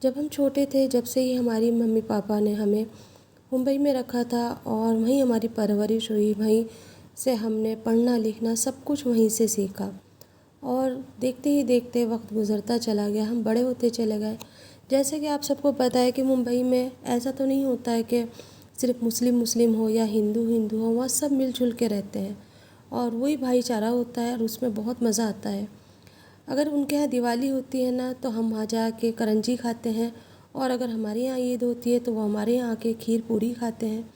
जब हम छोटे थे, जब से ही हमारी मम्मी पापा ने हमें मुंबई में रखा था और वहीं हमारी परवरिश हुई, वहीं से हमने पढ़ना लिखना सब कुछ वहीं से सीखा। और देखते ही देखते वक्त गुज़रता चला गया, हम बड़े होते चले गए। जैसे कि आप सबको पता है कि मुंबई में ऐसा तो नहीं होता है कि सिर्फ मुस्लिम मुस्लिम हो या हिंदू हिंदू हो, वहाँ सब मिलजुल के रहते हैं और वही भाईचारा होता है और उसमें बहुत मज़ा आता है। अगर उनके यहाँ दिवाली होती है ना, तो हम वहाँ जाके करंजी खाते हैं, और अगर हमारे यहाँ ईद होती है तो वो हमारे यहाँ आके खीर पूरी खाते हैं।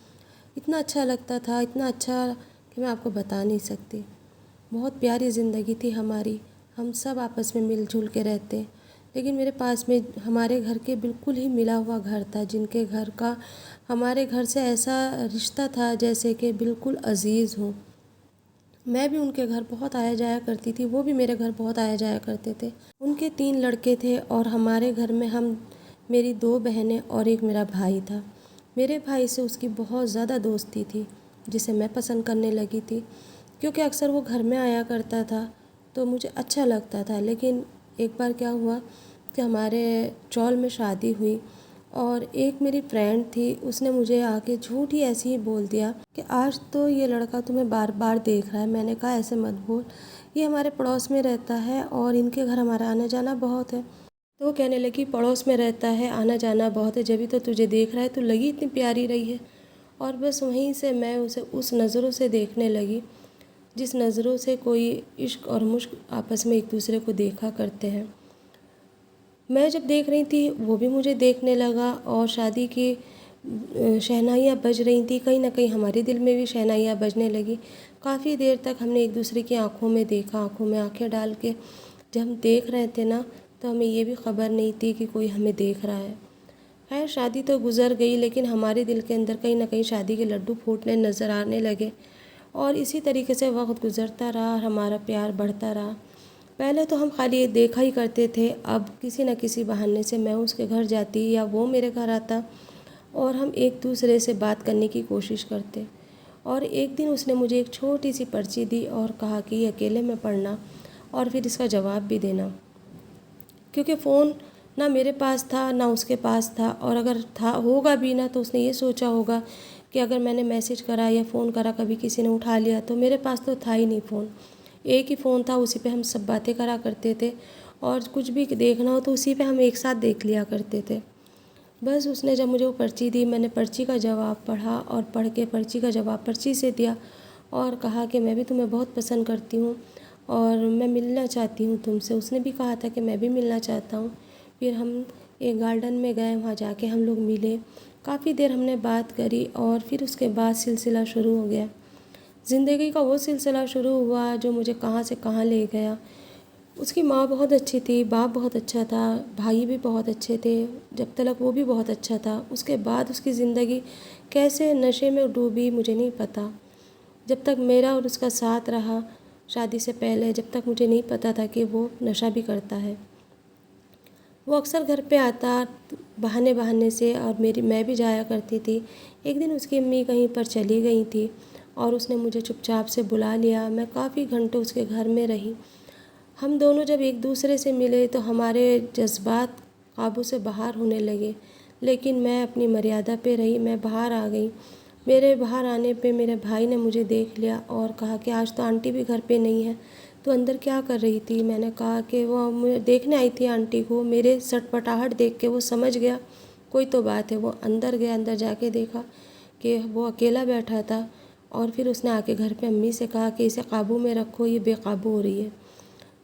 इतना अच्छा लगता था, इतना अच्छा कि मैं आपको बता नहीं सकती। बहुत प्यारी ज़िंदगी थी हमारी, हम सब आपस में मिलजुल के रहते। लेकिन मेरे पास में हमारे घर के बिल्कुल ही मिला हुआ घर था, जिनके घर का हमारे घर से ऐसा रिश्ता था जैसे कि बिल्कुल अज़ीज़ हो। मैं भी उनके घर बहुत आया जाया करती थी, वो भी मेरे घर बहुत आया जाया करते थे। उनके 3 लड़के थे और हमारे घर में हम मेरी 2 बहनें और एक मेरा भाई था। मेरे भाई से उसकी बहुत ज़्यादा दोस्ती थी, जिसे मैं पसंद करने लगी थी, क्योंकि अक्सर वो घर में आया करता था तो मुझे अच्छा लगता था। लेकिन एक बार क्या हुआ कि हमारे चौल में शादी हुई और एक मेरी फ्रेंड थी, उसने मुझे आके झूठ ही ऐसे ही बोल दिया कि आज तो ये लड़का तुम्हें बार बार देख रहा है। मैंने कहा ऐसे मत बोल, ये हमारे पड़ोस में रहता है और इनके घर हमारा आना जाना बहुत है। तो वो कहने लगी पड़ोस में रहता है, आना जाना बहुत है, जभी तो तुझे देख रहा है, तो लगी इतनी प्यारी रही है। और बस वहीं से मैं उसे उस नज़रों से देखने लगी, जिस नज़रों से कोई इश्क और मुश्क आपस में एक दूसरे को देखा करते हैं। मैं जब देख रही थी वो भी मुझे देखने लगा और शादी की शहनाइयाँ बज रही थी, कहीं ना कहीं हमारे दिल में भी शहनाइयाँ बजने लगी। काफ़ी देर तक हमने एक दूसरे की आंखों में देखा, आंखों में आंखें डाल के जब हम देख रहे थे ना, तो हमें ये भी खबर नहीं थी कि कोई हमें देख रहा है। खैर शादी तो गुजर गई, लेकिन हमारे दिल के अंदर कहीं ना कहीं शादी के लड्डू फूटने नज़र आने लगे और इसी तरीके से वक्त गुजरता रहा और हमारा प्यार बढ़ता रहा। पहले तो हम खाली ये देखा ही करते थे, अब किसी न किसी बहाने से मैं उसके घर जाती या वो मेरे घर आता और हम एक दूसरे से बात करने की कोशिश करते। और एक दिन उसने मुझे एक छोटी सी पर्ची दी और कहा कि ये अकेले में पढ़ना और फिर इसका जवाब भी देना, क्योंकि फ़ोन ना मेरे पास था ना उसके पास था, और अगर था होगा भी ना तो उसने ये सोचा होगा कि अगर मैंने मैसेज करा या फ़ोन करा कभी किसी ने उठा लिया, तो मेरे पास तो था ही नहीं फ़ोन। एक ही फ़ोन था, उसी पे हम सब बातें करा करते थे और कुछ भी देखना हो तो उसी पे हम एक साथ देख लिया करते थे। बस उसने जब मुझे वो पर्ची दी, मैंने पर्ची का जवाब पढ़ा और पढ़ के पर्ची का जवाब पर्ची से दिया और कहा कि मैं भी तुम्हें बहुत पसंद करती हूँ और मैं मिलना चाहती हूँ तुमसे। उसने भी कहा था कि मैं भी मिलना चाहता हूँ। फिर हम एक गार्डन में गए, वहाँ जाके हम लोग मिले, काफ़ी देर हमने बात करी और फिर उसके बाद सिलसिला शुरू हो गया। ज़िंदगी का वो सिलसिला शुरू हुआ जो मुझे कहाँ से कहाँ ले गया। उसकी माँ बहुत अच्छी थी, बाप बहुत अच्छा था, भाई भी बहुत अच्छे थे, जब तक वो भी बहुत अच्छा था। उसके बाद उसकी ज़िंदगी कैसे नशे में डूबी मुझे नहीं पता। जब तक मेरा और उसका साथ रहा शादी से पहले, जब तक मुझे नहीं पता था कि वो नशा भी करता है। वो अक्सर घर पे आता बहाने बहाने से और मैं भी जाया करती थी। एक दिन उसकी अम्मी कहीं पर चली गई थी और उसने मुझे चुपचाप से बुला लिया। मैं काफ़ी घंटे उसके घर में रही। हम दोनों जब एक दूसरे से मिले तो हमारे जज्बात काबू से बाहर होने लगे, लेकिन मैं अपनी मर्यादा पे रही, मैं बाहर आ गई। मेरे बाहर आने पे मेरे भाई ने मुझे देख लिया और कहा कि आज तो आंटी भी घर पे नहीं है, तो अंदर क्या कर रही थी। मैंने कहा कि वो मुझे देखने आई थी आंटी को। मेरे सटपटाहट देख के वो समझ गया कोई तो बात है। वो अंदर गया, अंदर जाके देखा कि वो अकेला बैठा था और फिर उसने आके घर पे अम्मी से कहा कि इसे काबू में रखो, ये बेकाबू हो रही है।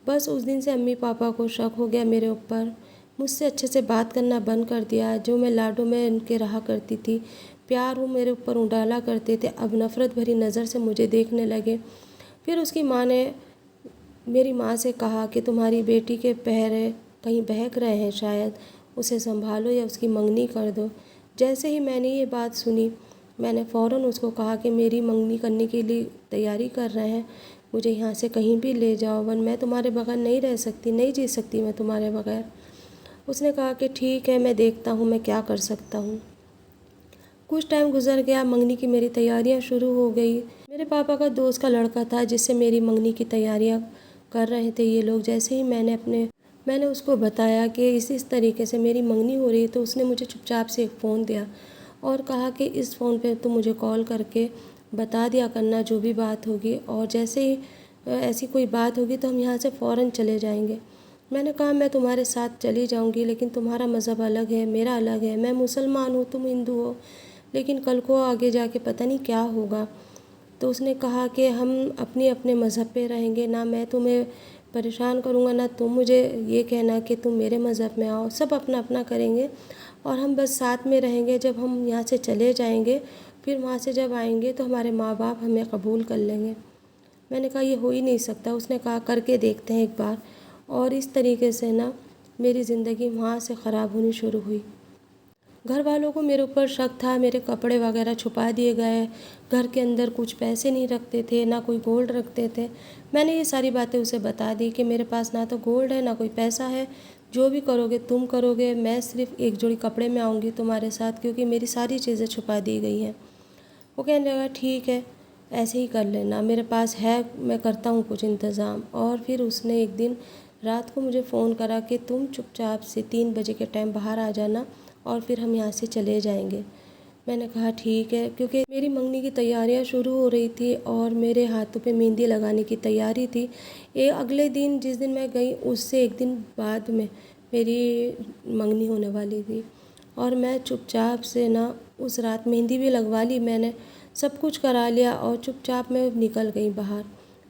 बस उस दिन से अम्मी पापा को शक हो गया मेरे ऊपर, मुझसे अच्छे से बात करना बंद कर दिया। जो मैं लाडो में उनके रहा करती थी, प्यार वो मेरे ऊपर उडाला करते थे, अब नफ़रत भरी नज़र से मुझे देखने लगे। फिर उसकी माँ ने मेरी माँ से कहा कि तुम्हारी बेटी के पैर कहीं बहक रहे हैं शायद, उसे संभालो या उसकी मंगनी कर दो। जैसे ही मैंने ये बात सुनी, मैंने फ़ौरन उसको कहा कि मेरी मंगनी करने के लिए तैयारी कर रहे हैं, मुझे यहाँ से कहीं भी ले जाओ, वन मैं तुम्हारे बगैर नहीं रह सकती, नहीं जी सकती मैं तुम्हारे बगैर। उसने कहा कि ठीक है, मैं देखता हूँ मैं क्या कर सकता हूँ। कुछ टाइम गुजर गया, मंगनी की मेरी तैयारियाँ शुरू हो गई। मेरे पापा का दोस्त का लड़का था जिससे मेरी मंगनी की तैयारियाँ कर रहे थे ये लोग। जैसे ही मैंने अपने मैंने उसको बताया कि इस तरीके से मेरी मंगनी हो रही है, तो उसने मुझे चुपचाप से एक फ़ोन दिया और कहा कि इस फ़ोन पे तुम मुझे कॉल करके बता दिया करना जो भी बात होगी, और जैसे ही ऐसी कोई बात होगी तो हम यहाँ से फ़ौरन चले जाएंगे। मैंने कहा मैं तुम्हारे साथ चली जाऊंगी, लेकिन तुम्हारा मज़हब अलग है, मेरा अलग है। मैं मुसलमान हूँ, तुम हिंदू हो, लेकिन कल को आगे जाके पता नहीं क्या होगा। तो उसने कहा कि हम अपने अपने मज़हब पे रहेंगे, ना मैं तुम्हें परेशान करूँगा, ना तुम मुझे ये कहना कि तुम मेरे मज़हब में आओ। सब अपना अपना करेंगे और हम बस साथ में रहेंगे। जब हम यहाँ से चले जाएंगे, फिर वहाँ से जब आएंगे तो हमारे माँ बाप हमें कबूल कर लेंगे। मैंने कहा ये हो ही नहीं सकता। उसने कहा करके देखते हैं एक बार। और इस तरीके से ना मेरी ज़िंदगी वहाँ से ख़राब होनी शुरू हुई। घर वालों को मेरे ऊपर शक था, मेरे कपड़े वगैरह छुपा दिए गए, घर के अंदर कुछ पैसे नहीं रखते थे, ना कोई गोल्ड रखते थे। मैंने ये सारी बातें उसे बता दी कि मेरे पास ना तो गोल्ड है, ना कोई पैसा है, जो भी करोगे तुम करोगे, मैं सिर्फ एक जोड़ी कपड़े में आऊँगी तुम्हारे साथ, क्योंकि मेरी सारी चीज़ें छुपा दी गई हैं। वो कहने लगा ठीक है, ऐसे ही कर लेना, मेरे पास है, मैं करता हूँ कुछ इंतज़ाम। और फिर उसने एक दिन रात को मुझे फ़ोन करा कि तुम चुपचाप से 3 बजे के टाइम बाहर आ जाना और फिर हम यहाँ से चले जाएंगे। मैंने कहा ठीक है, क्योंकि मेरी मंगनी की तैयारियाँ शुरू हो रही थी और मेरे हाथों पे मेहंदी लगाने की तैयारी थी। अगले दिन जिस दिन मैं गई उससे एक दिन बाद में मेरी मंगनी होने वाली थी। और मैं चुपचाप से ना उस रात मेहंदी भी लगवा ली मैंने, सब कुछ करा लिया और चुपचाप मैं निकल गई बाहर।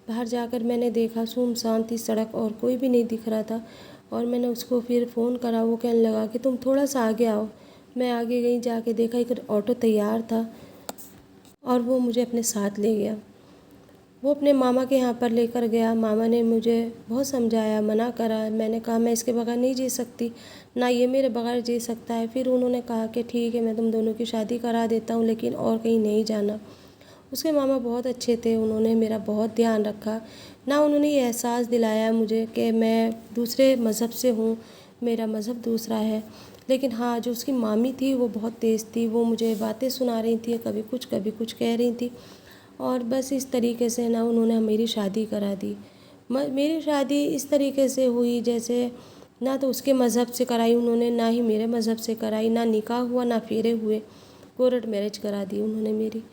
बाहर जाकर मैंने देखा सुनसान थी सड़क और कोई भी नहीं दिख रहा था। और मैंने उसको फिर फ़ोन करा, वो कहने लगा कि तुम थोड़ा सा आगे आओ। मैं आगे गई, जाके देखा एक ऑटो तैयार था और वो मुझे अपने साथ ले गया। वो अपने मामा के यहाँ पर लेकर गया। मामा ने मुझे बहुत समझाया, मना करा। मैंने कहा मैं इसके बगैर नहीं जी सकती, ना ये मेरे बगैर जी सकता है। फिर उन्होंने कहा कि ठीक है, मैं तुम दोनों की शादी करा देता हूँ, लेकिन और कहीं नहीं जाना। उसके मामा बहुत अच्छे थे, उन्होंने मेरा बहुत ध्यान रखा। ना उन्होंने ये एहसास दिलाया मुझे कि मैं दूसरे मज़हब से हूँ, मेरा मज़हब दूसरा है। लेकिन हाँ, जो उसकी मामी थी वो बहुत तेज़ थी, वो मुझे बातें सुना रही थी, कभी कुछ कह रही थी। और बस इस तरीके से ना उन्होंने मेरी शादी करा दी। मेरी शादी इस तरीके से हुई जैसे ना तो उसके मज़हब से कराई उन्होंने, ना ही मेरे मज़हब से कराई, ना निकाह हुआ, ना फेरे हुए। कोर्ट मैरिज करा दी उन्होंने मेरी।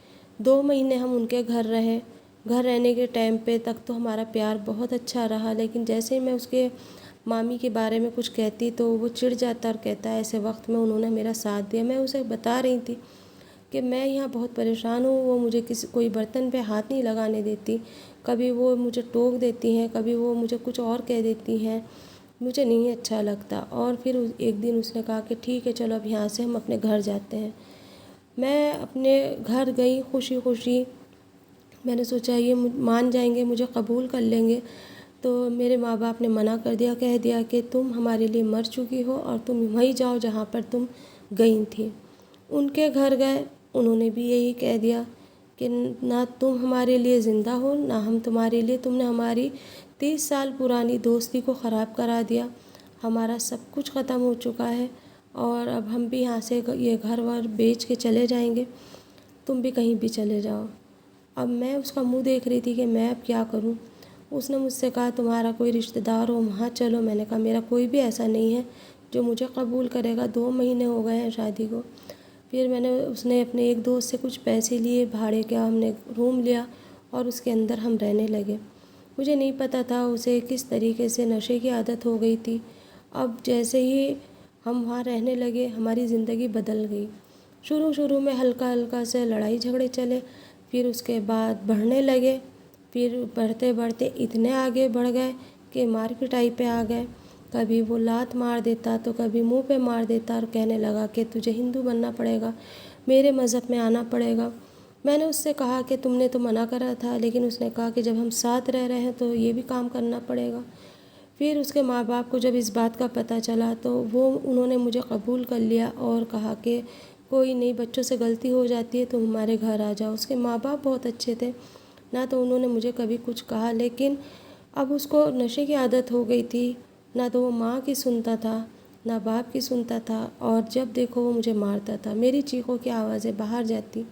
2 महीने हम उनके घर रहे। घर रहने के टाइम पे तक तो हमारा प्यार बहुत अच्छा रहा, लेकिन जैसे ही मैं उसके मामी के बारे में कुछ कहती तो वो चिढ़ जाता और कहता है। ऐसे वक्त में उन्होंने मेरा साथ दिया। मैं उसे बता रही थी कि मैं यहाँ बहुत परेशान हूँ, वो मुझे कोई बर्तन पे हाथ नहीं लगाने देती, कभी वो मुझे टोक देती हैं, कभी वो मुझे कुछ और कह देती हैं, मुझे नहीं अच्छा लगता। और फिर एक दिन उसने कहा कि ठीक है चलो अब यहाँ से हम अपने घर जाते हैं। मैं अपने घर गई खुशी खुशी। मैंने सोचा ये मान जाएंगे, मुझे कबूल कर लेंगे। तो मेरे माँ बाप ने मना कर दिया, कह दिया कि तुम हमारे लिए मर चुकी हो और तुम वहीं जाओ जहाँ पर तुम गई थी। उनके घर गए, उन्होंने भी यही कह दिया कि ना तुम हमारे लिए ज़िंदा हो, ना हम तुम्हारे लिए। तुमने हमारी 30 साल पुरानी दोस्ती को ख़राब करा दिया, हमारा सब कुछ ख़त्म हो चुका है और अब हम भी यहाँ से ये घर वर बेच के चले जाएंगे, तुम भी कहीं भी चले जाओ। अब मैं उसका मुंह देख रही थी कि मैं अब क्या करूं। उसने मुझसे कहा तुम्हारा कोई रिश्तेदार हो वहाँ चलो। मैंने कहा मेरा कोई भी ऐसा नहीं है जो मुझे कबूल करेगा। 2 महीने हो गए हैं शादी को। फिर उसने अपने एक दोस्त से कुछ पैसे लिए, भाड़े का हमने रूम लिया और उसके अंदर हम रहने लगे। मुझे नहीं पता था उसे किस तरीके से नशे की आदत हो गई थी। अब जैसे ही हम वहाँ रहने लगे हमारी ज़िंदगी बदल गई। शुरू शुरू में हल्का हल्का से लड़ाई झगड़े चले, फिर उसके बाद बढ़ने लगे, फिर बढ़ते बढ़ते इतने आगे बढ़ गए कि मार पिटाई पे आ गए। कभी वो लात मार देता तो कभी मुंह पे मार देता और कहने लगा कि तुझे हिंदू बनना पड़ेगा, मेरे मज़हब में आना पड़ेगा। मैंने उससे कहा कि तुमने तो मना करा था, लेकिन उसने कहा कि जब हम साथ रह रहे हैं तो ये भी काम करना पड़ेगा। फिर उसके माँ बाप को जब इस बात का पता चला तो उन्होंने मुझे कबूल कर लिया और कहा कि कोई नहीं, बच्चों से गलती हो जाती है, तुम हमारे घर आ जाओ। उसके माँ बाप बहुत अच्छे थे, ना तो उन्होंने मुझे कभी कुछ कहा, लेकिन अब उसको नशे की आदत हो गई थी। ना तो वो माँ की सुनता था, ना बाप की सुनता था, और जब देखो वो मुझे मारता था। मेरी चीखों की आवाज़ें बाहर जाती,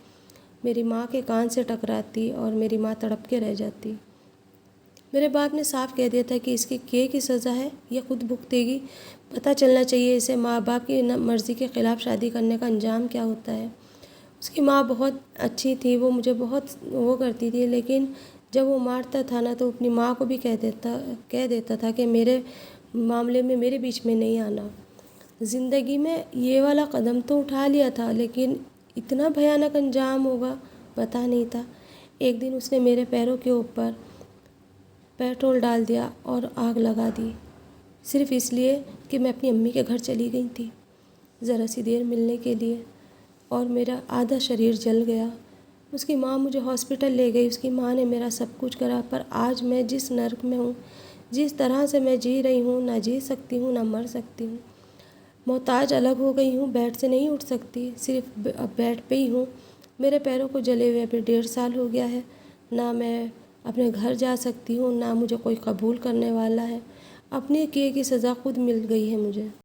मेरी माँ के कान से टकराती और मेरी माँ तड़प के रह जाती। मेरे बाप ने साफ कह दिया था कि इसकी किए की सज़ा है, ये खुद भुगतेगी। पता चलना चाहिए इसे माँ बाप की मर्ज़ी के ख़िलाफ़ शादी करने का अंजाम क्या होता है। उसकी माँ बहुत अच्छी थी, वो मुझे बहुत वो करती थी, लेकिन जब वो मारता था ना तो अपनी माँ को भी कह देता था कि मेरे मामले में मेरे बीच में नहीं आना। ज़िंदगी में ये वाला कदम तो उठा लिया था, लेकिन इतना भयानक अंजाम होगा पता नहीं था। एक दिन उसने मेरे पैरों के ऊपर पेट्रोल डाल दिया और आग लगा दी, सिर्फ़ इसलिए कि मैं अपनी अम्मी के घर चली गई थी ज़रा सी देर मिलने के लिए, और मेरा आधा शरीर जल गया। उसकी माँ मुझे हॉस्पिटल ले गई, उसकी माँ ने मेरा सब कुछ करा, पर आज मैं जिस नर्क में हूँ, जिस तरह से मैं जी रही हूँ, ना जी सकती हूँ ना मर सकती हूँ। मोहताज अलग हो गई हूँ, बेड से नहीं उठ सकती, सिर्फ अब बेड पे ही हूँ। मेरे पैरों को जले हुए अभी 1.5 साल हो गया है। ना मैं अपने घर जा सकती हूँ, ना मुझे कोई कबूल करने वाला है। अपने किए की सज़ा खुद मिल गई है मुझे।